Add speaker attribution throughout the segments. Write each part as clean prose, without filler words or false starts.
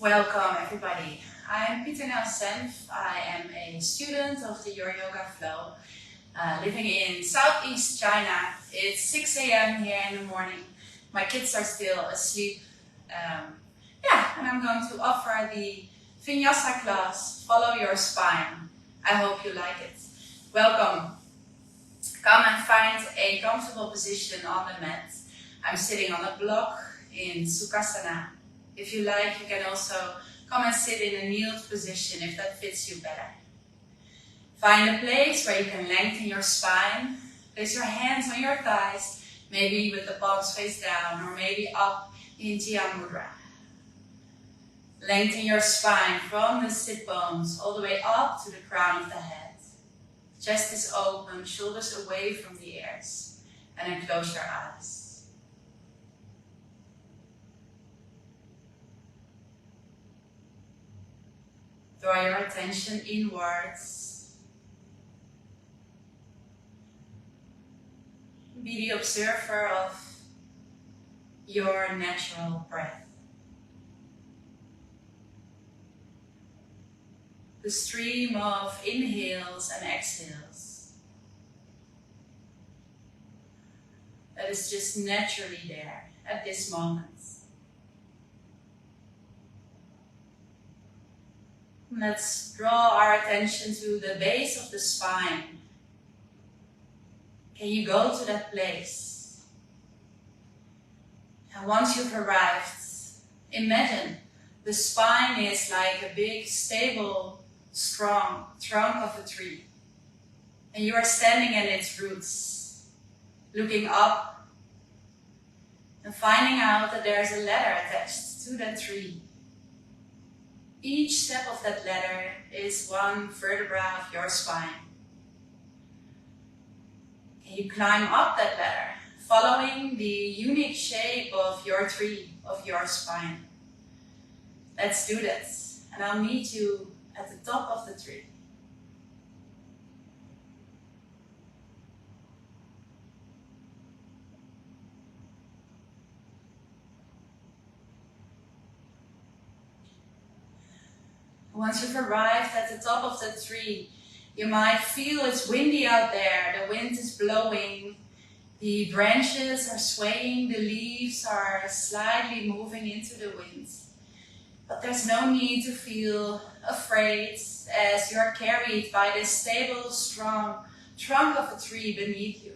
Speaker 1: Welcome everybody. I'm Pieternel Senff. I am a student of the Your Yoga Flow, living in Southeast China. It's 6 a.m. here in the morning. My kids are still asleep. And I'm going to offer the Vinyasa class, Follow Your Spine. I hope you like it. Welcome. Come and find a comfortable position on the mat. I'm sitting on a block in Sukhasana. If you like, you can also come and sit in a kneeled position if that fits you better. Find a place where you can lengthen your spine. Place your hands on your thighs, maybe with the palms face down or maybe up in Jia Mudra. Lengthen your spine from the sit bones all the way up to the crown of the head. Chest is open, shoulders away from the ears, and then close your eyes. Draw your attention inwards. Be the observer of your natural breath. The stream of inhales and exhales that is just naturally there at this moment. Let's draw our attention to the base of the spine. Can you go to that place? And once you've arrived, imagine the spine is like a big, stable, strong trunk of a tree. And you are standing at its roots, looking up and finding out that there is a ladder attached to that tree. Each step of that ladder is one vertebra of your spine. Can you climb up that ladder, following the unique shape of your tree, of your spine? Let's do that, and I'll meet you at the top of the tree. Once you've arrived at the top of the tree, you might feel it's windy out there. The wind is blowing, the branches are swaying, the leaves are slightly moving into the wind. But there's no need to feel afraid as you're carried by this stable, strong trunk of a tree beneath you.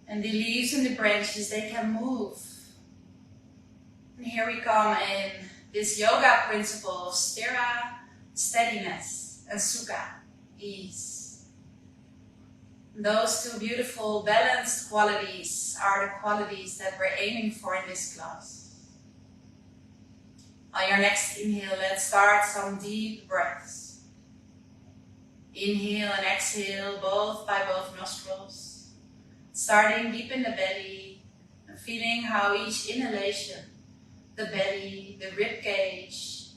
Speaker 1: And the leaves and the branches, they can move. And here we come in this yoga principle of sthira, steadiness, and sukha, ease. Those two beautiful balanced qualities are the qualities that we're aiming for in this class. On your next inhale, let's start some deep breaths. Inhale and exhale both by both nostrils. Starting deep in the belly and feeling how each inhalation, the belly, the rib cage,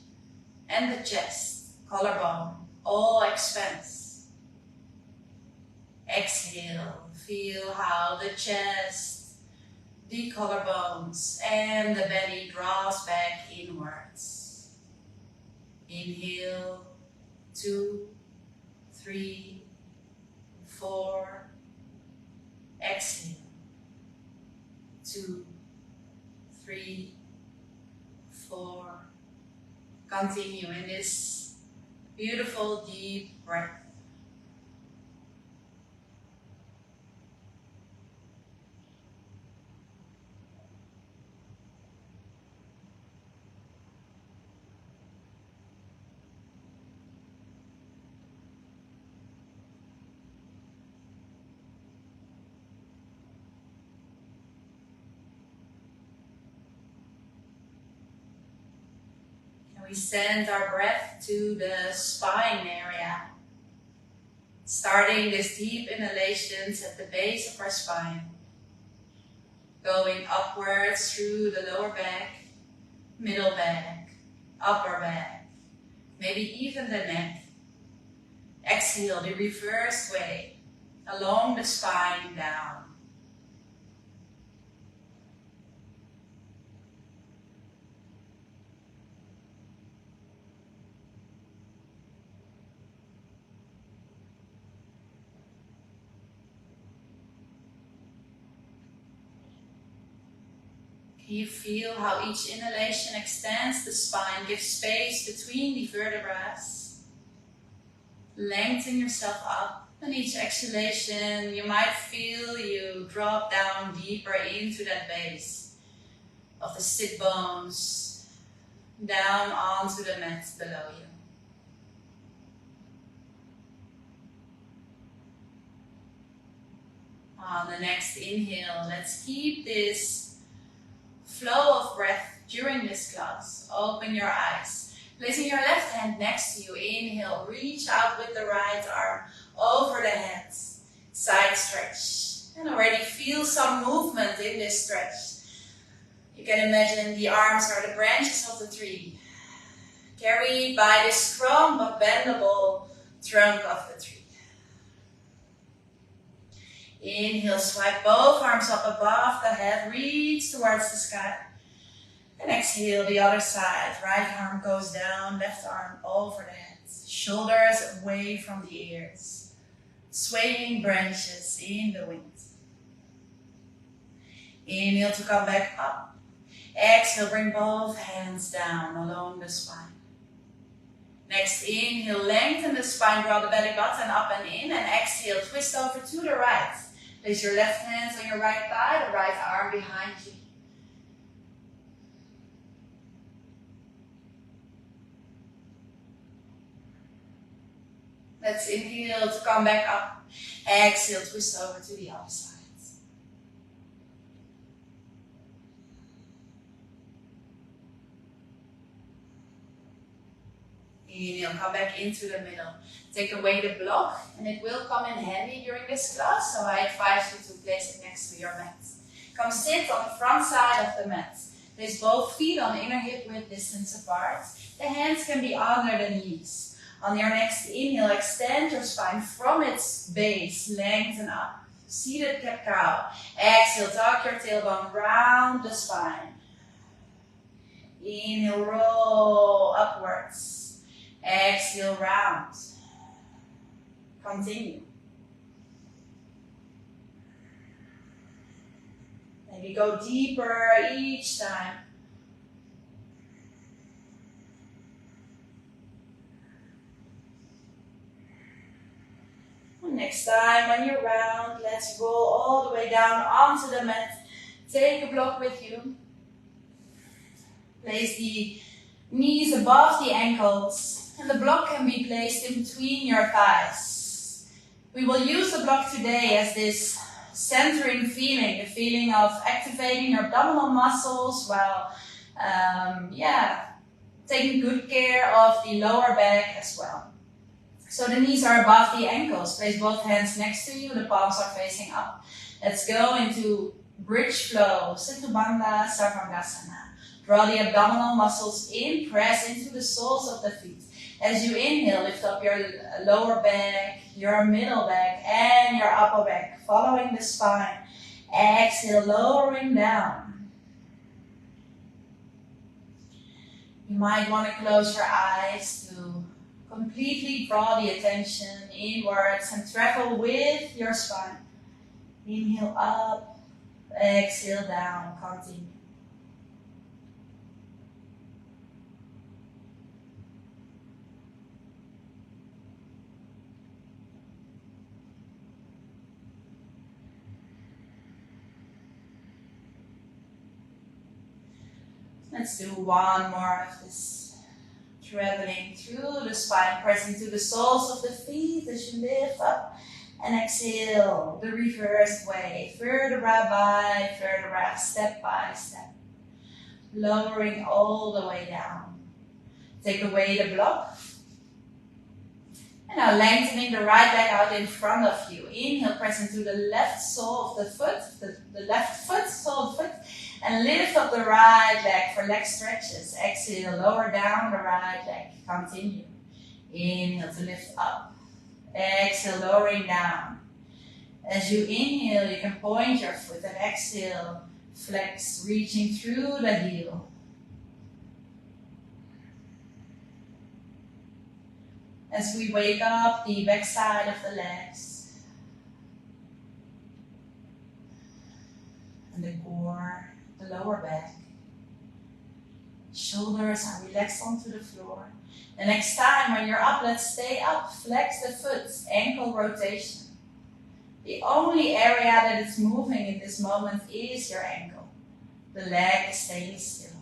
Speaker 1: and the chest, collarbone, all expands. Exhale, feel how the chest, the collarbones, and the belly draws back inwards. Inhale, 2, 3, 4. Exhale, 2, 3, 4. Continue in this beautiful deep breath. We send our breath to the spine area, starting this deep inhalations at the base of our spine, going upwards through the lower back, middle back, upper back, maybe even the neck. Exhale the reverse way, along the spine down. You feel how each inhalation extends the spine, gives space between the vertebrae. Lengthen yourself up, and each exhalation you might feel you drop down deeper into that base of the sit bones, down onto the mat below you. On the next inhale, let's keep this flow of breath during this class. Open your eyes. Placing your left hand next to you, inhale, reach out with the right arm over the hands, side stretch. And already feel some movement in this stretch. You can imagine the arms are the branches of the tree, carried by this strong but bendable trunk of the tree. Inhale, swipe both arms up above the head, reach towards the sky. And exhale, the other side. Right arm goes down, left arm over the head. Shoulders away from the ears. Swaying branches in the wind. Inhale to come back up. Exhale, bring both hands down along the spine. Next inhale, lengthen the spine, draw the belly button up and in. And exhale, twist over to the right. Place your left hand on your right thigh, the right arm behind you. Let's inhale to come back up. Exhale, twist over to the other side. Inhale, come back into the middle. Take away the block, and it will come in handy during this class, so I advise you to place it next to your mat. Come sit on the front side of the mat. Place both feet on inner hip width distance apart. The hands can be under the knees. On your next inhale, extend your spine from its base, lengthen up. Seated cat cow. Exhale, tuck your tailbone round the spine. Inhale, roll upwards. Exhale, round. Continue. Maybe go deeper each time. Next time when you're round, let's roll all the way down onto the mat. Take a block with you. Place the knees above the ankles, and the block can be placed in between your thighs. We will use the block today as this centering feeling, the feeling of activating your abdominal muscles while taking good care of the lower back as well. So the knees are above the ankles. Place both hands next to you, the palms are facing up. Let's go into bridge flow, Siddha Bandha Sarvangasana. Draw the abdominal muscles in, press into the soles of the feet. As you inhale, lift up your lower back, your middle back, and your upper back, following the spine. Exhale, lowering down. You might want to close your eyes to completely draw the attention inwards and travel with your spine. Inhale up, exhale down, continue. Let's do one more of this. Traveling through the spine, pressing to the soles of the feet as you lift up. And exhale, the reverse way. Vertebra by vertebra, step by step. Lowering all the way down. Take away the block. And now lengthening the right leg out in front of you. Inhale, press into the left sole of the foot, the left foot, sole of the foot. And lift up the right leg for leg stretches. Exhale, lower down the right leg. Continue. Inhale to lift up. Exhale, lowering down. As you inhale, you can point your foot and exhale, flex, reaching through the heel. As we wake up the back side of the legs and the core, the lower back. Shoulders are relaxed onto the floor. The next time when you're up, let's stay up. Flex the foot, ankle rotation. The only area that is moving in this moment is your ankle. The leg is staying still.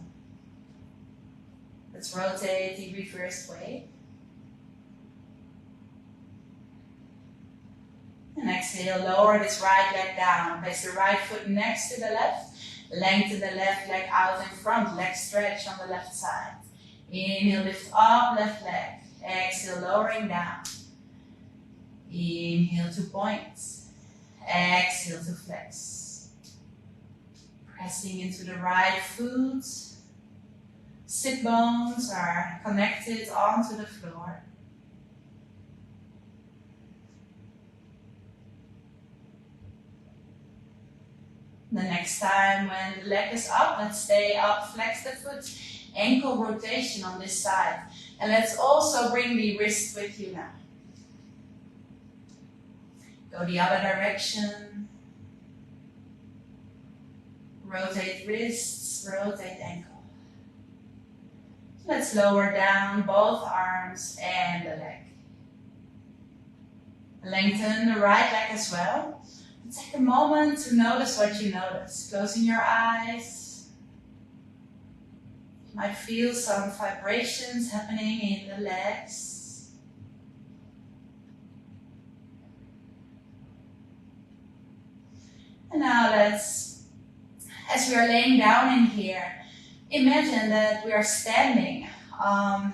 Speaker 1: Let's rotate the reversed way. And exhale, lower this right leg down. Place the right foot next to the left. Lengthen the left leg out in front. Leg stretch on the left side. Inhale, lift up, left leg. Exhale, lowering down. Inhale to point. Exhale to flex. Pressing into the right foot. Sit bones are connected onto the floor. The next time when the leg is up, let's stay up, flex the foot, ankle rotation on this side. And let's also bring the wrist with you now. Go the other direction. Rotate wrists, rotate ankle. Let's lower down both arms and the leg. Lengthen the right leg as well. Take a moment to notice what you notice. Closing your eyes. You might feel some vibrations happening in the legs. And now let's, as we are laying down in here, imagine that we are standing on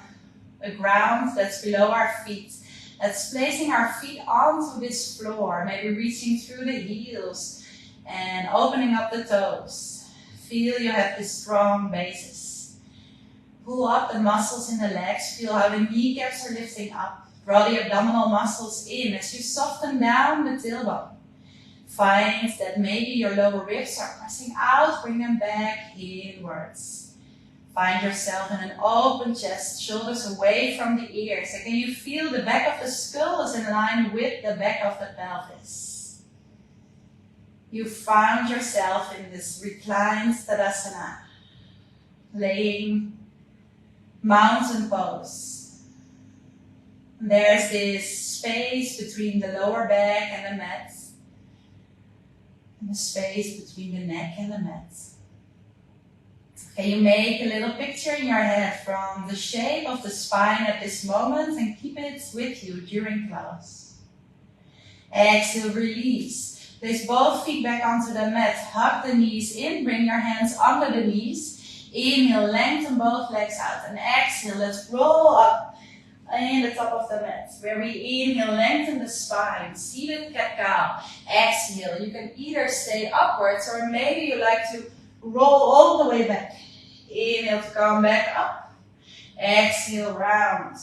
Speaker 1: a ground that's below our feet. That's placing our feet onto this floor, maybe reaching through the heels and opening up the toes. Feel you have this strong basis. Pull up the muscles in the legs. Feel how the kneecaps are lifting up. Draw the abdominal muscles in as you soften down the tailbone. Find that maybe your lower ribs are pressing out. Bring them back inwards. Find yourself in an open chest, shoulders away from the ears. And can you feel the back of the skull is in line with the back of the pelvis? You found yourself in this reclined Tadasana, laying mountain pose. And there's this space between the lower back and the mat, and the space between the neck and the mat. Can you make a little picture in your head from the shape of the spine at this moment and keep it with you during class? Exhale, release. Place both feet back onto the mat. Hug the knees in. Bring your hands under the knees. Inhale, lengthen both legs out. And exhale, let's roll up in the top of the mat. Where we inhale, lengthen the spine. Seated cat-cow. Exhale, you can either stay upwards or maybe you like to roll all the way back. Inhale to come back up. Exhale, round.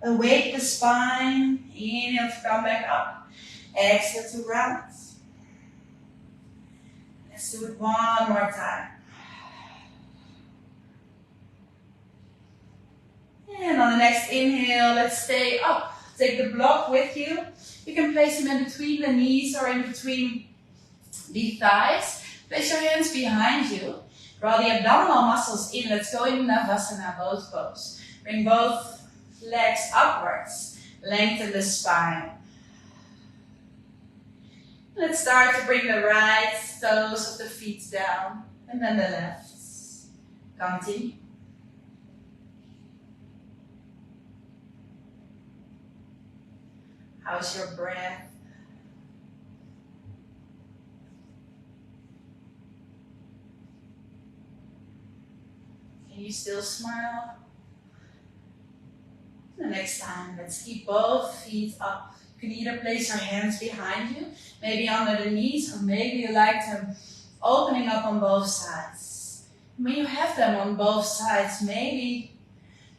Speaker 1: Awake the spine. Inhale to come back up. Exhale to round. Let's do it one more time. And on the next inhale, let's stay up. Take the block with you. You can place them in between the knees or in between the thighs. Place your hands behind you. Draw the abdominal muscles in. Let's go in Navasana, both pose. Bring both legs upwards. Lengthen the spine. Let's start to bring the right toes of the feet down. And then the left. Continue. How's your breath? Can you still smile? The next time, let's keep both feet up. You can either place your hands behind you, maybe under the knees, or maybe you like them opening up on both sides. When you have them on both sides, maybe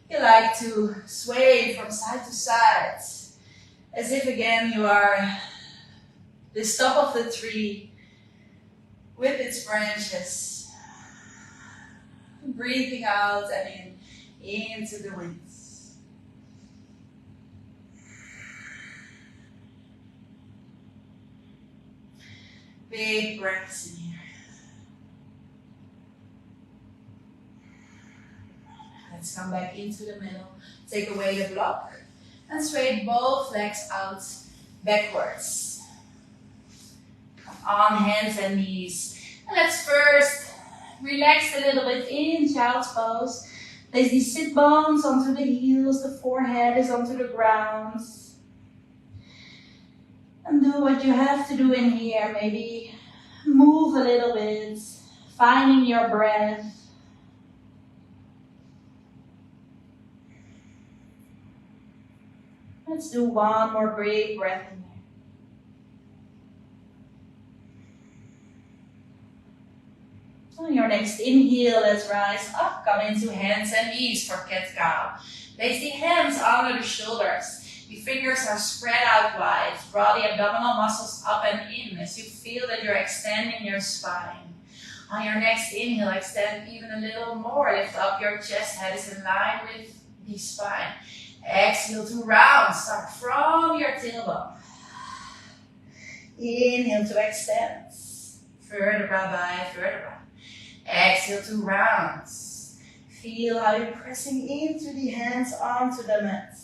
Speaker 1: you like to sway from side to side, as if again you are the top of the tree with its branches. Breathing out and in, into the winds. Big breaths in here. Let's come back into the middle. Take away the block and straight both legs out backwards. Come on, hands and knees. And let's first relax a little bit in child's pose. Place the sit bones onto the heels, the forehead is onto the ground. And do what you have to do in here. Maybe move a little bit, finding your breath. Let's do one more big breath in there. On your next inhale, let's rise up. Come into hands and knees for cat-cow. Place the hands under the shoulders. The fingers are spread out wide. Draw the abdominal muscles up and in as you feel that you're extending your spine. On your next inhale, extend even a little more. Lift up your chest. Head is in line with the spine. Exhale to round. Start from your tailbone. Inhale to extend. Vertebra by vertebra. Exhale to rounds. Feel how you're pressing into the hands onto the mat.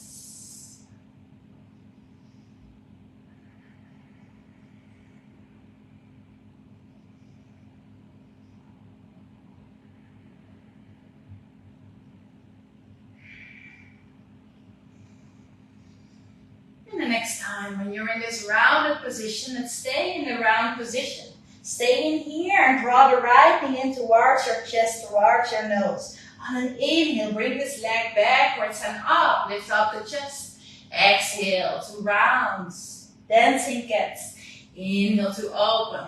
Speaker 1: And the next time when you're in this rounded position, let's stay in the round position. Stay in here and draw the right knee in towards your chest, towards your nose. On an inhale, bring this leg backwards and up. Lift up the chest. Exhale to rounds. Dancing cats. Inhale to open.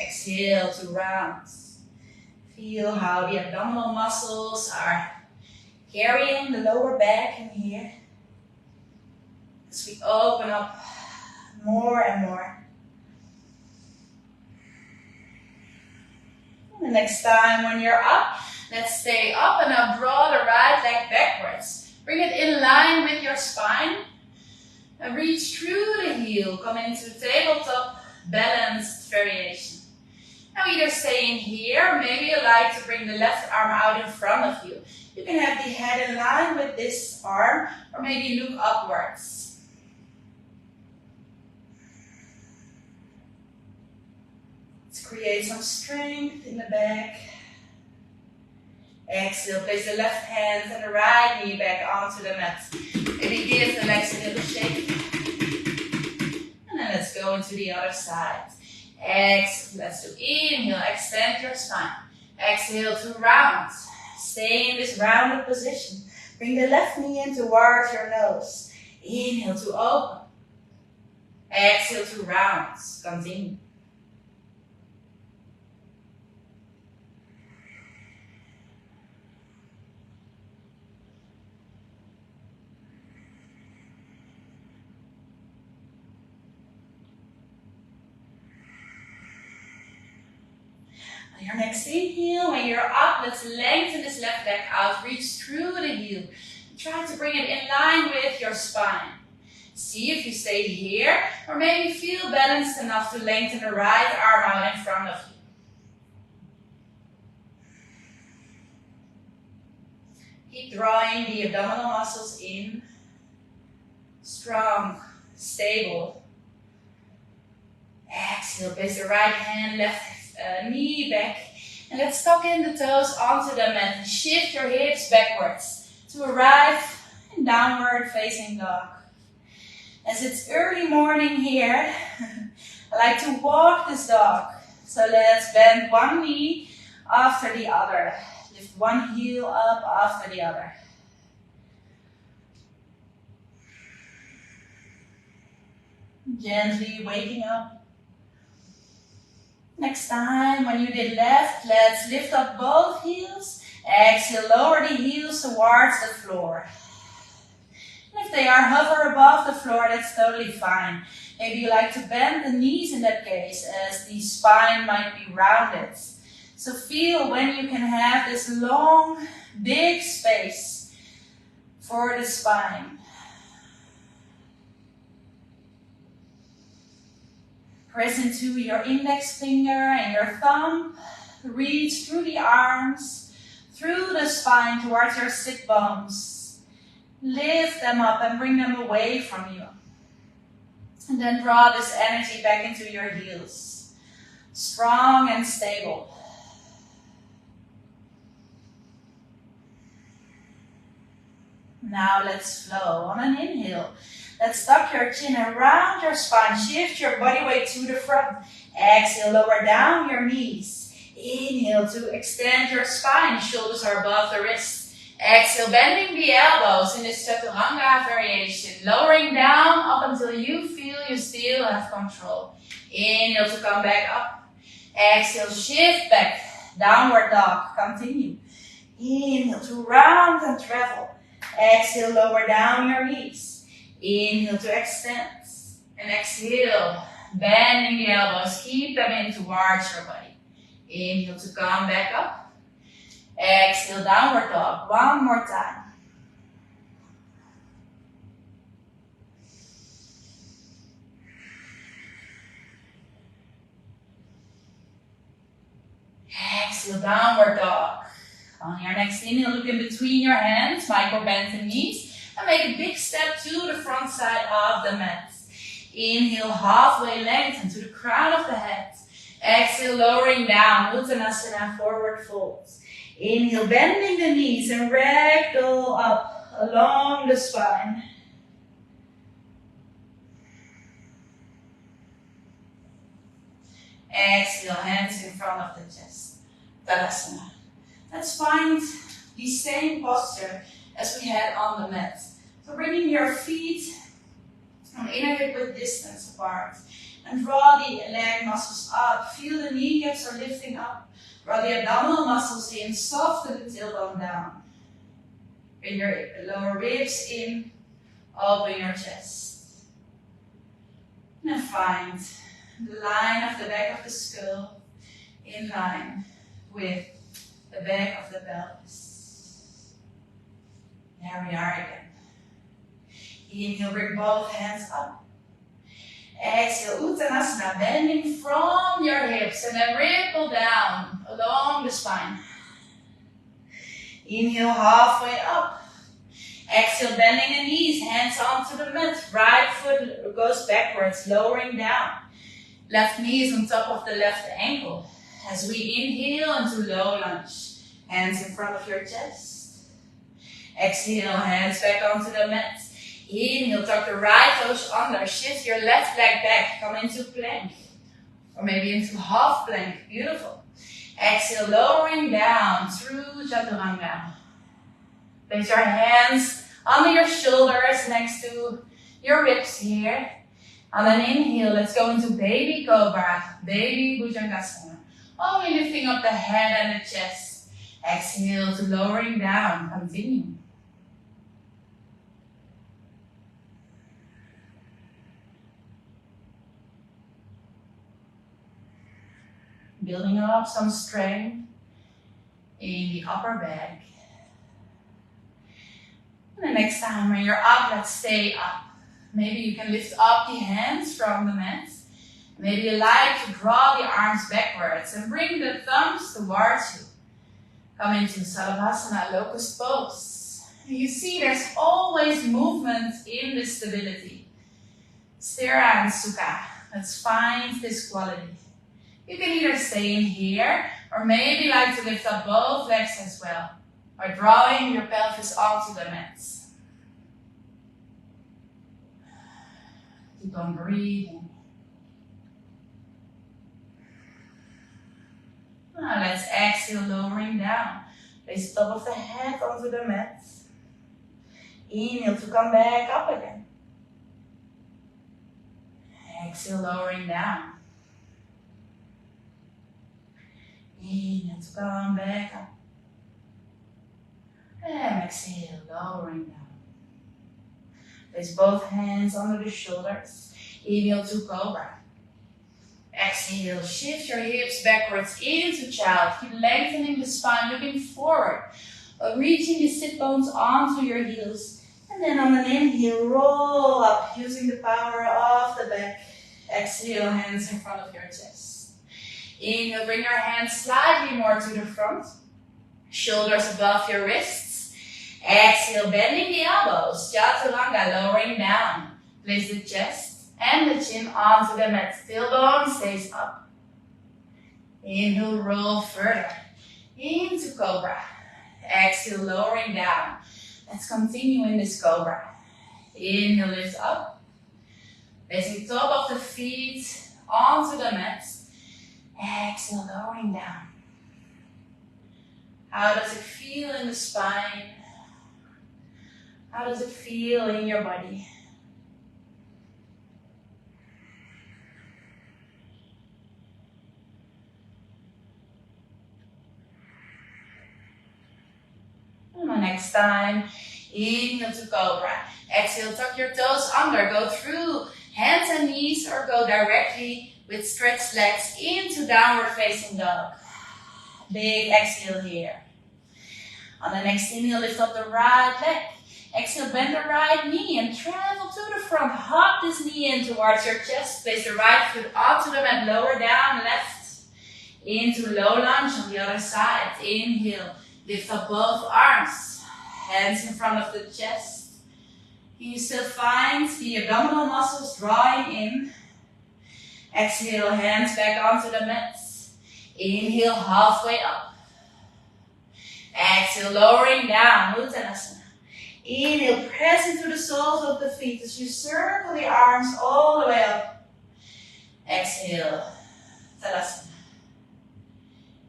Speaker 1: Exhale to rounds. Feel how the abdominal muscles are carrying the lower back in here. As we open up more and more. The next time when you're up, let's stay up and now draw the right leg backwards. Bring it in line with your spine and reach through the heel. Come into tabletop balanced variation. Now either stay in here or maybe you like to bring the left arm out in front of you. You can have the head in line with this arm or maybe look upwards. Create some strength in the back. Exhale, place the left hand and the right knee back onto the mat. Maybe give the legs a little shake. And then let's go into the other side. Exhale, let's do inhale, extend your spine. Exhale to round. Stay in this rounded position. Bring the left knee in towards your nose. Inhale to open. Exhale to round. Continue. On your next inhale, when you're up, let's lengthen this left leg out. Reach through the heel. Try to bring it in line with your spine. See if you stay here, or maybe feel balanced enough to lengthen the right arm out in front of you. Keep drawing the abdominal muscles in. Strong, stable. Exhale, place the right hand, left knee back. And let's tuck in the toes onto the mat and shift your hips backwards to arrive in downward facing dog. As it's early morning here, I like to walk this dog. So let's bend one knee after the other. Lift one heel up after the other. Gently waking up. Next time, when you did left, let's lift up both heels. Exhale, lower the heels towards the floor. And if they are hover above the floor, that's totally fine. Maybe you like to bend the knees in that case, as the spine might be rounded. So feel when you can have this long, big space for the spine. Press into your index finger and your thumb. Reach through the arms. through the spine towards your sit bones. Lift them up and bring them away from you. And then draw this energy back into your heels. Strong and stable. Now let's flow on an inhale. Let's tuck your chin around your spine. Shift your body weight to the front. Exhale, lower down your knees. Inhale to extend your spine. Shoulders are above the wrists. Exhale, bending the elbows in this chaturanga variation. Lowering down up until you feel you still have control. Inhale to come back up. Exhale, shift back. Downward dog. Continue. Inhale to round and travel. Exhale, lower down your knees. Inhale to extend. And exhale, bending the elbows. Keep them in towards your body. Inhale to come back up. Exhale, downward dog. One more time. Exhale, downward dog. On your next inhale, look in between your hands, micro bend the knees, and make a big step to the front side of the mat. Inhale, halfway lengthen to the crown of the head. Exhale, lowering down, Uttanasana, forward fold. Inhale, bending the knees and ragdoll up along the spine. Exhale, hands in front of the chest. Tadasana. Let's find the same posture as we had on the mat. So bringing your feet on inner hip width distance apart. And draw the leg muscles up. Feel the kneecaps are lifting up. Draw the abdominal muscles in. Soften the tailbone down. Bring your lower ribs in. Open your chest. And then find the line of the back of the skull in line with the back of the pelvis. There we are again. Inhale, bring both hands up. Exhale, Uttanasana, bending from your hips and then ripple down along the spine. Inhale, halfway up. Exhale, bending the knees, hands onto the mat. Right foot goes backwards, lowering down. Left knee is on top of the left ankle. As we inhale into low lunge, hands in front of your chest. Exhale, hands back onto the mat. Inhale, tuck the right toes under, shift your left leg back, come into plank. Or maybe into half plank, beautiful. Exhale, lowering down through chaturanga. Place your hands under your shoulders next to your ribs here. On an inhale, let's go into baby cobra, baby bhujangasana. Only lifting up the head and the chest. Exhale to lowering down. Continue. Building up some strength in the upper back. And the next time when you're up, let's stay up. Maybe you can lift up the hands from the mat. Maybe you like to draw the arms backwards and bring the thumbs towards you. Come into Salavasana, locust pose. You see there's always movement in this stability. Sthira and Sukha. Let's find this quality. You can either stay in here or maybe like to lift up both legs as well. Or drawing your pelvis onto the mat. Keep on breathing. Now let's exhale, lowering down. Place the top of the head onto the mat. Inhale to come back up again. Exhale, lowering down. Inhale to come back up. And exhale, lowering down. Place both hands under the shoulders. Inhale to cobra. Exhale, shift your hips backwards into child. Keep lengthening the spine, looking forward. Reaching the sit bones onto your heels. And then on an inhale, roll up using the power of the back. Exhale, hands in front of your chest. Inhale, bring your hands slightly more to the front. Shoulders above your wrists. Exhale, bending the elbows. Chaturanga, lowering down. Place the chest and the chin onto the mat. Tailbone stays up. Inhale, roll further into Cobra. Exhale, lowering down. Let's continue in this Cobra. Inhale, lift up. Placing top of the feet onto the mat. Exhale, lowering down. How does it feel in the spine? How does it feel in your body? And the next time, inhale to Cobra. Exhale, tuck your toes under. Go through hands and knees or go directly with stretched legs into downward facing dog. Big exhale here. On the next inhale, lift up the right leg. Exhale, bend the right knee and travel to the front. Hop this knee in towards your chest. Place the right foot onto the mat. Lower down, left. Into low lunge on the other side. Inhale, lift up both arms. Hands in front of the chest. Can you still find the abdominal muscles drawing in? Exhale, hands back onto the mat. Inhale, halfway up. Exhale, lowering down, Uttanasana. Inhale, press into the soles of the feet as you circle the arms all the way up. Exhale, Tadasana.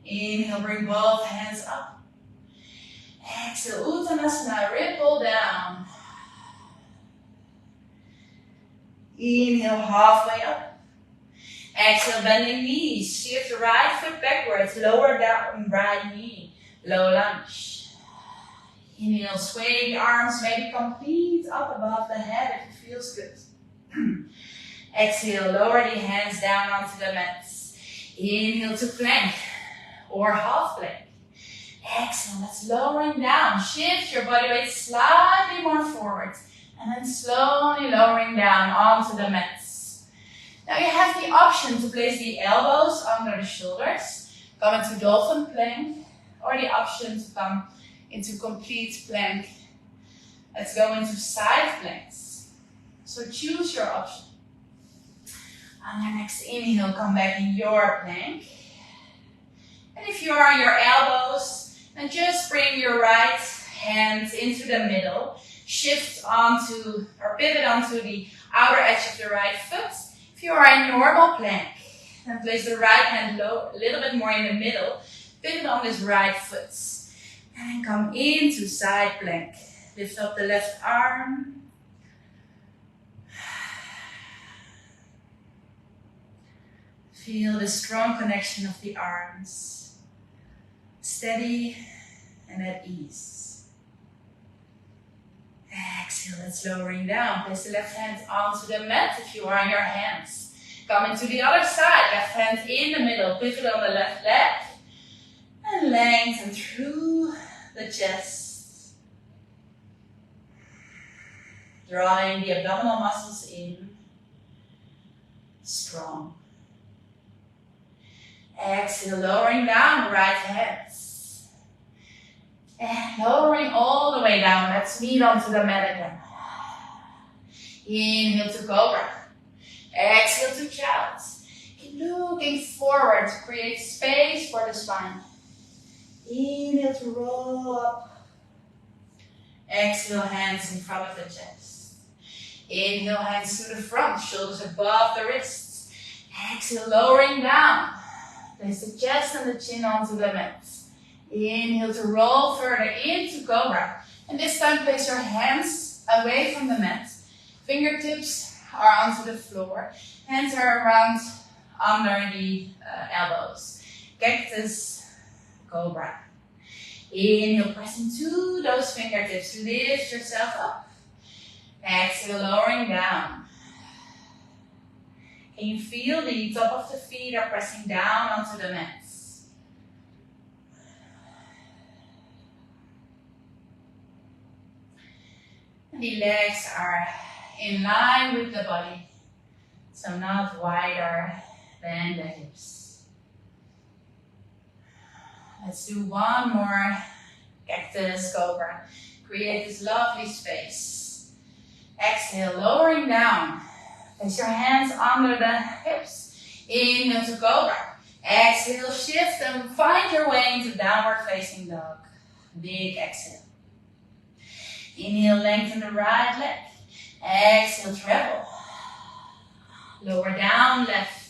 Speaker 1: Inhale, bring both hands up. Exhale, Uttanasana, ripple down. Inhale, halfway up. Exhale, bending knees. Shift the right foot backwards. Lower down, right knee. Low lunge. Inhale, sway the arms, maybe complete up above the head if it feels good. Exhale, lower the hands down onto the mat. Inhale to plank or half plank. Exhale, that's lowering down. Shift your body weight slightly more forward. And then slowly lowering down onto the mat. Now you have the option to place the elbows under the shoulders, come into dolphin plank, or the option to come into complete plank. Let's go into side planks. So choose your option. On your next inhale, come back in your plank. And if you are on your elbows, then just bring your right hand into the middle. Shift onto, or pivot onto the outer edge of the right foot. If you are in normal plank, then place the right hand low, a little bit more in the middle. Pivot on this right foot. And then come into side plank. Lift up the left arm. Feel the strong connection of the arms. Steady and at ease. Exhale, that's lowering down. Place the left hand onto the mat if you are on your hands. Come into the other side. Left hand in the middle. Pivot on the left leg. And lengthen through the chest. Drawing the abdominal muscles in. Strong. Exhale, lowering down, right hands. And lowering all the way down. Let's meet onto the mat again. Inhale to Cobra. Exhale to Child. Keep looking forward to create space for the spine. Inhale to roll up. Exhale, hands in front of the chest. Inhale, hands to the front, shoulders above the wrists. Exhale, lowering down. Place the chest and the chin onto the mat. Inhale to roll further into Cobra. And this time place your hands away from the mat. Fingertips are onto the floor. Hands are around under the elbows. Cactus, Cobra. Inhale, press into those fingertips. Lift yourself up. Exhale, lowering down. Can you feel the top of the feet are pressing down onto the mat? And the legs are in line with the body, so not wider than the hips. Let's do one more cactus cobra. Create this lovely space. Exhale, lowering down. Place your hands under the hips. Inhale to cobra. Exhale, shift and find your way into downward facing dog. Big exhale. Inhale, lengthen the right leg. Exhale, treble. Lower down, left.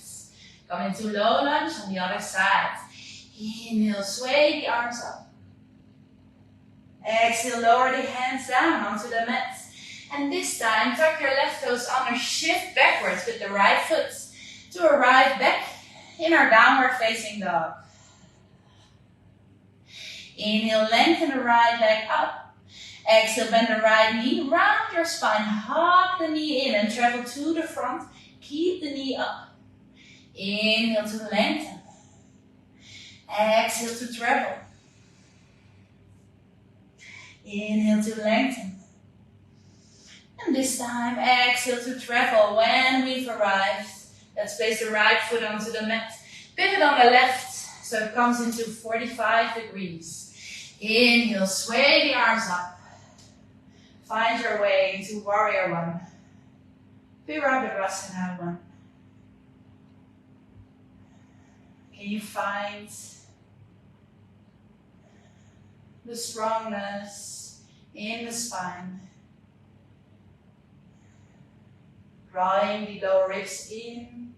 Speaker 1: Come into low lunge on the other side. Inhale, sway the arms up. Exhale, lower the hands down onto the mat. And this time, tuck your left toes under, shift backwards with the right foot to arrive back in our downward facing dog. Inhale, lengthen the right leg up. Exhale, bend the right knee, round your spine, hug the knee in and travel to the front. Keep the knee up. Inhale to lengthen. Exhale to treble. Inhale to lengthen. And this time, exhale to treble. When we've arrived, let's place the right foot onto the mat. Pivot on the left, so it comes into 45 degrees. Inhale, sway the arms up. Find your way into warrior one. Virabhadrasana one. Can you find the strongness in the spine? Drawing the lower ribs in,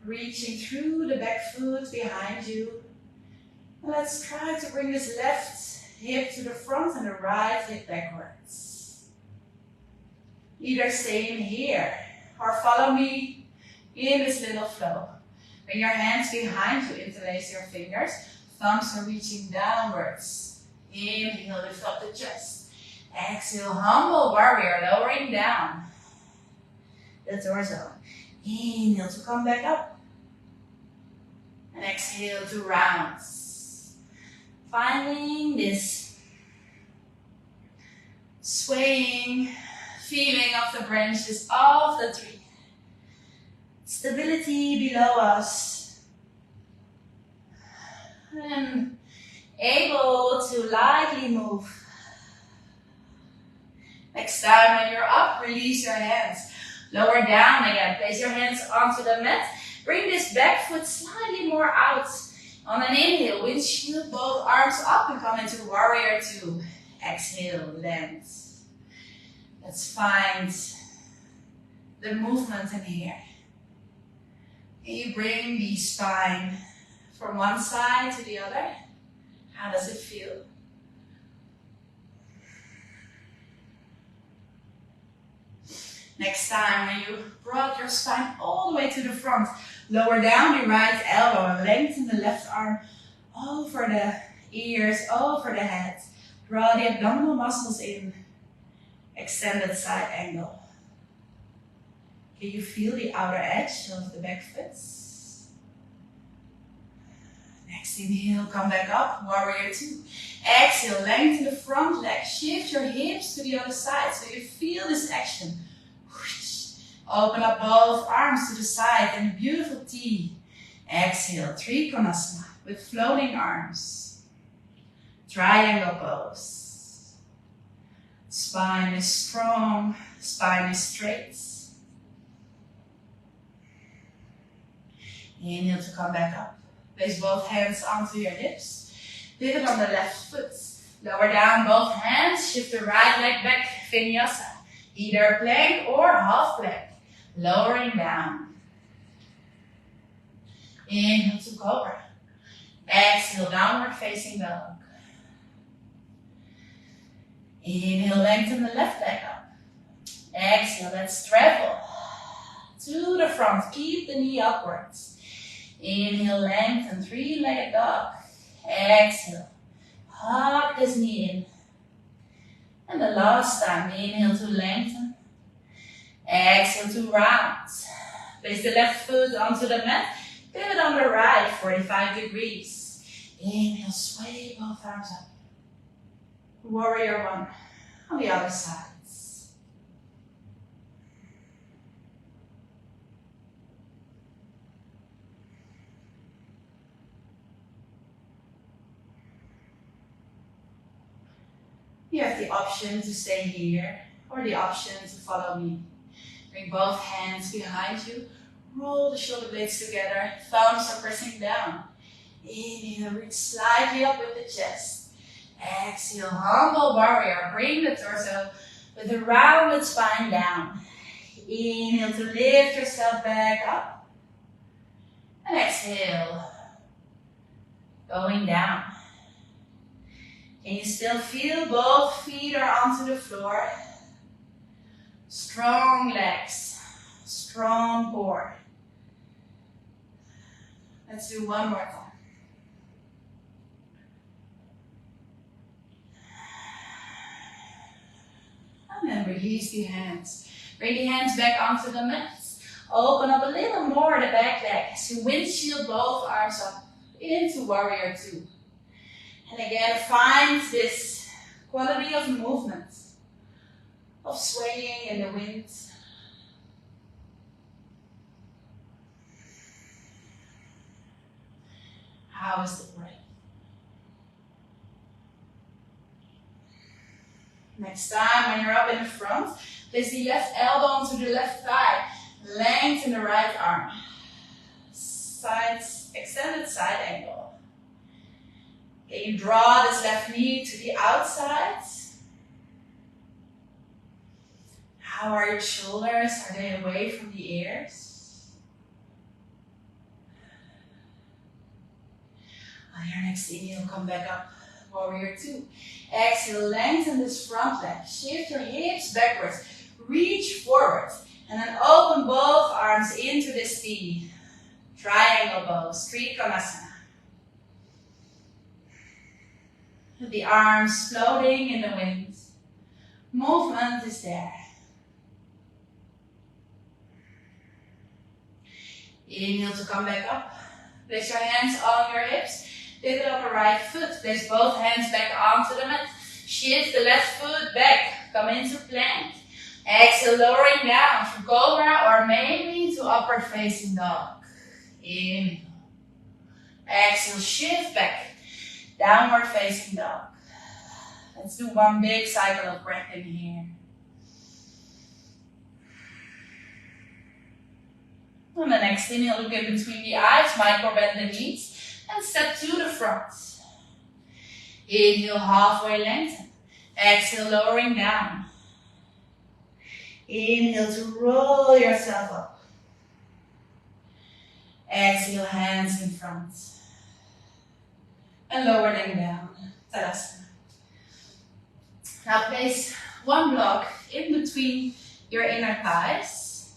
Speaker 1: reaching through the back foot behind you. And let's try to bring this left hip to the front and the right hip backwards. Either stay in here or follow me in this little flow. Bring your hands behind you, interlace your fingers. Thumbs are reaching downwards. Inhale, lift up the chest. Exhale, humble warrior, lowering down the torso. Inhale to come back up. And exhale to rounds. Finding this swaying feeling of the branches of the tree. Stability below us. And able to lightly move. Next time when you're up, release your hands. Lower down again. Place your hands onto the mat. Bring this back foot slightly more out. On an inhale, windshield both arms up and come into warrior two. Exhale, land. Let's find the movement in here. Can you bring the spine from one side to the other? How does it feel? Next time, when you brought your spine all the way to the front, lower down the right elbow and lengthen the left arm over the ears, over the head. Draw the abdominal muscles in. Extended side angle. Can you feel the outer edge of the back foot? Next inhale, come back up, warrior two. Exhale, lengthen the front leg. Shift your hips to the other side so you feel this action. Open up both arms to the side in a beautiful T. Exhale, Trikonasana with floating arms. Triangle pose. Spine is strong, spine is straight. Inhale to come back up. Place both hands onto your hips. Pivot on the left foot. Lower down both hands. Shift the right leg back. Vinyasa. Either plank or half plank. Lowering down. Inhale to cobra. Exhale, downward facing dog. Inhale, lengthen the left leg up. Exhale, let's travel to the front. Keep the knee upwards. Inhale, lengthen, three-legged dog. Exhale, hug this knee in. And the last time, inhale to lengthen. Exhale to round. Place the left foot onto the mat. Pivot on the right, 45 degrees. Inhale, sway both arms up. Warrior one on the other side. You have the option to stay here or the option to follow me. Bring both hands behind you. Roll the shoulder blades together. Thumbs are pressing down. Inhale, reach slightly up with the chest. Exhale, humble warrior. Bring the torso with a rounded spine down. Inhale to lift yourself back up. And exhale, going down. Can you still feel both feet are onto the floor? Strong legs, strong core. Let's do one more time. And then release the hands. Bring the hands back onto the mat. Open up a little more the back leg as you windshield both arms up into warrior two. And again, find this quality of movement, of swaying in the wind. How is the breath? Next time, when you're up in the front, place the left elbow onto the left thigh. Lengthen the right arm. Extended side angle. Can you draw this left knee to the outside? How are your shoulders? Are they away from the ears? On your next inhale, come back up. Warrior two. Exhale, lengthen this front leg. Shift your hips backwards. Reach forward. And then open both arms into this T. Triangle pose, Trikonasana. The arms floating in the wind. Movement is there. Inhale to come back up. Place your hands on your hips. Pivot up a right foot. Place both hands back onto the mat. Shift the left foot back. Come into plank. Exhale, lowering down to cobra or maybe to upward facing dog. Inhale. Exhale, shift back. Downward facing dog. Let's do one big cycle of breath in here. On the next inhale, look in between the eyes, micro bend the knees, and step to the front. Inhale, halfway lengthen. Exhale, lowering down. Inhale to roll yourself up. Exhale, hands in front. And lower them down. Tadasana. Now place one block in between your inner thighs.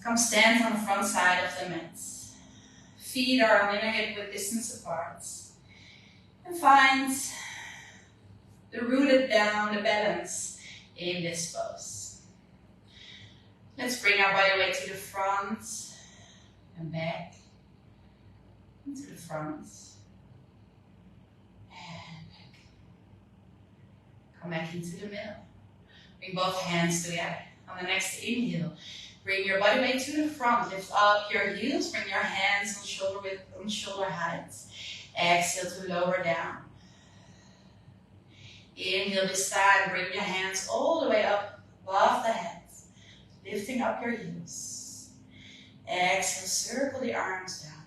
Speaker 1: Come stand on the front side of the mat. Feet are on inner hip width distance apart. And find the rooted down, the balance in this pose. Let's bring our body weight to the front and back, into the front and back. Come back into the middle. Bring both hands together. On the next inhale, bring your body weight to the front. Lift up your heels. Bring your hands on shoulder width, on shoulder height. Exhale to lower down. Inhale this time. Bring your hands all the way up above the head. Lifting up your heels. Exhale, circle the arms down.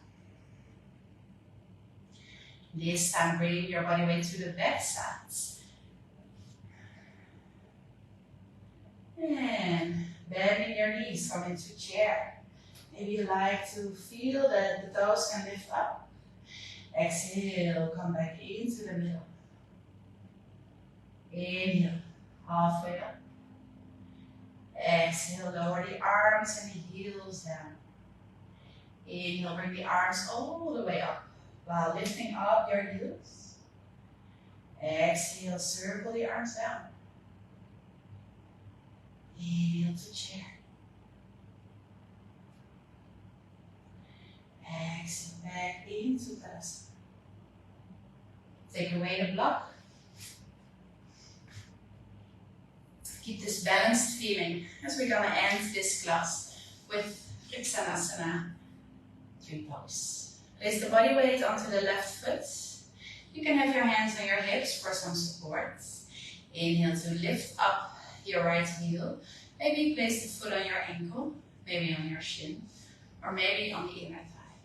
Speaker 1: This time, bring your body weight to the back side. And bending your knees, come into chair. Maybe you like to feel that the toes can lift up. Exhale, come back into the middle. Inhale, halfway up. Exhale, lower the arms and the heels down. Inhale, bring the arms all the way up while lifting up your heels. Exhale, circle the arms down. Inhale to chair. Exhale, back into Tadasana. Take away the block. Keep this balanced feeling as we're gonna end this class with Trikonasana 3 pose. Place the body weight onto the left foot. You can have your hands on your hips for some support. Inhale to lift up your right heel. Maybe place the foot on your ankle, maybe on your shin, or maybe on the inner thigh.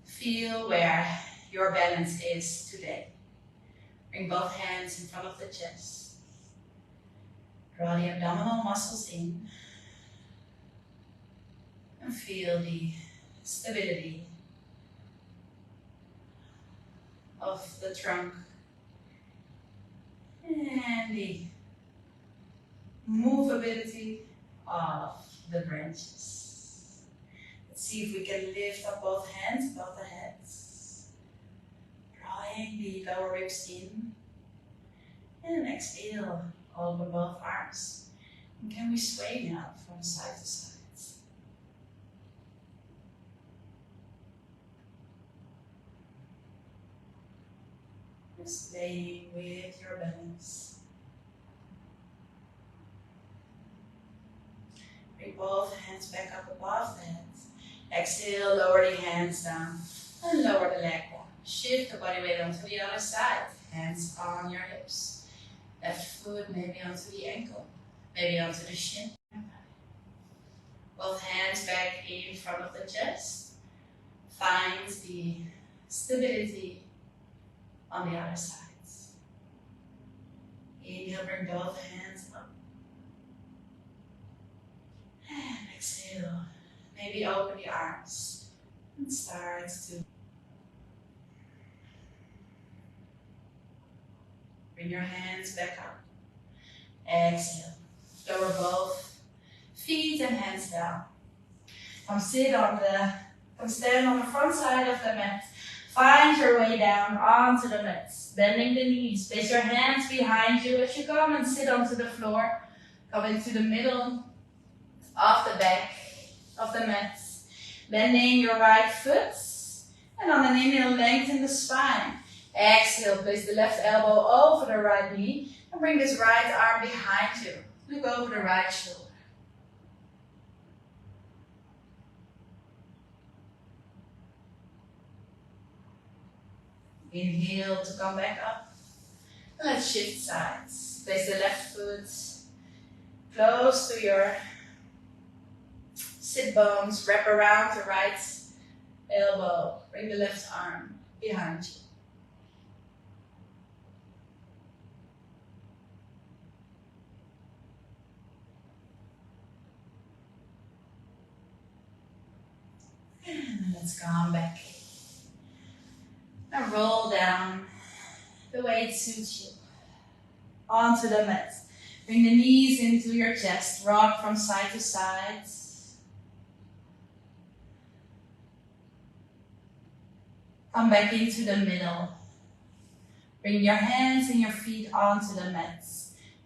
Speaker 1: Feel where your balance is today. Bring both hands in front of the chest. Draw the abdominal muscles in. And feel the stability of the trunk and the movability of the branches. Let's see if we can lift up both hands above the heads. Drawing the lower ribs in. And exhale over both arms. And can we sway now from side to side? Staying with your balance. Bring both hands back up above the head. Exhale, lower the hands down and lower the leg down. Shift the body weight onto the other side. Hands on your hips. Left foot maybe onto the ankle, maybe onto the shin. Both hands back in front of the chest. Find the stability on the other side. Inhale, bring both hands up. And exhale. Maybe open the arms and start to bring your hands back up. Exhale. Lower both feet and hands down. Come stand on the front side of the mat. Find your way down onto the mat, bending the knees. Place your hands behind you as you come and sit onto the floor. Come into the middle of the back of the mat. Bending your right foot. And on an inhale, lengthen the spine. Exhale, place the left elbow over the right knee. And bring this right arm behind you. Look over the right shoulder. Inhale to come back up. Let's shift sides. Place the left foot close to your sit bones. Wrap around the right elbow. Bring the left arm behind you. And let's come back. And roll down the way it suits you onto the mat. Bring the knees into your chest. Rock from side to side. Come back into the middle. Bring your hands and your feet onto the mat.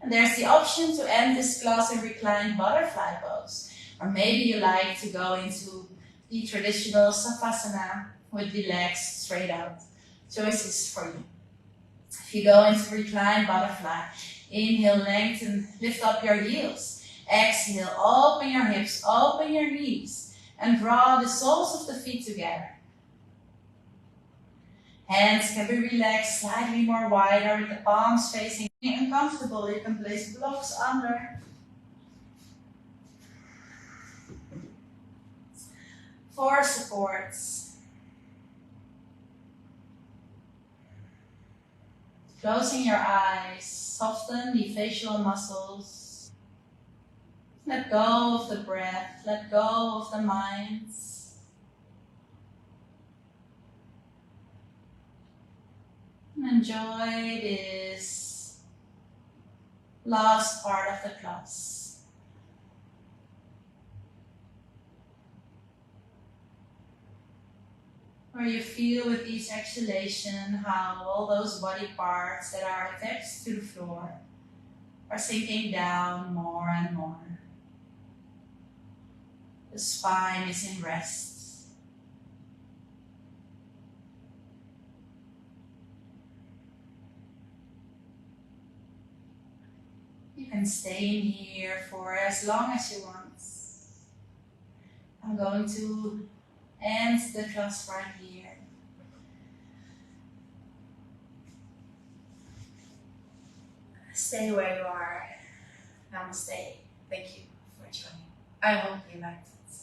Speaker 1: And there's the option to end this class in reclined butterfly pose. Or maybe you like to go into the traditional savasana with the legs straight out. Choices for you. If you go into reclined butterfly, inhale, lengthen, lift up your heels. Exhale, open your hips, open your knees, and draw the soles of the feet together. Hands can be relaxed, slightly more wider, with the palms facing uncomfortable. You can place blocks under. For supports. Closing your eyes, soften the facial muscles. Let go of the breath, let go of the mind. Enjoy this last part of the class. Where you feel with each exhalation how all those body parts that are attached to the floor are sinking down more and more. The spine is in rest. You can stay in here for as long as you want. I'm going to end the class right here. stay where you are. Namaste. Thank you for joining. I hope you liked it.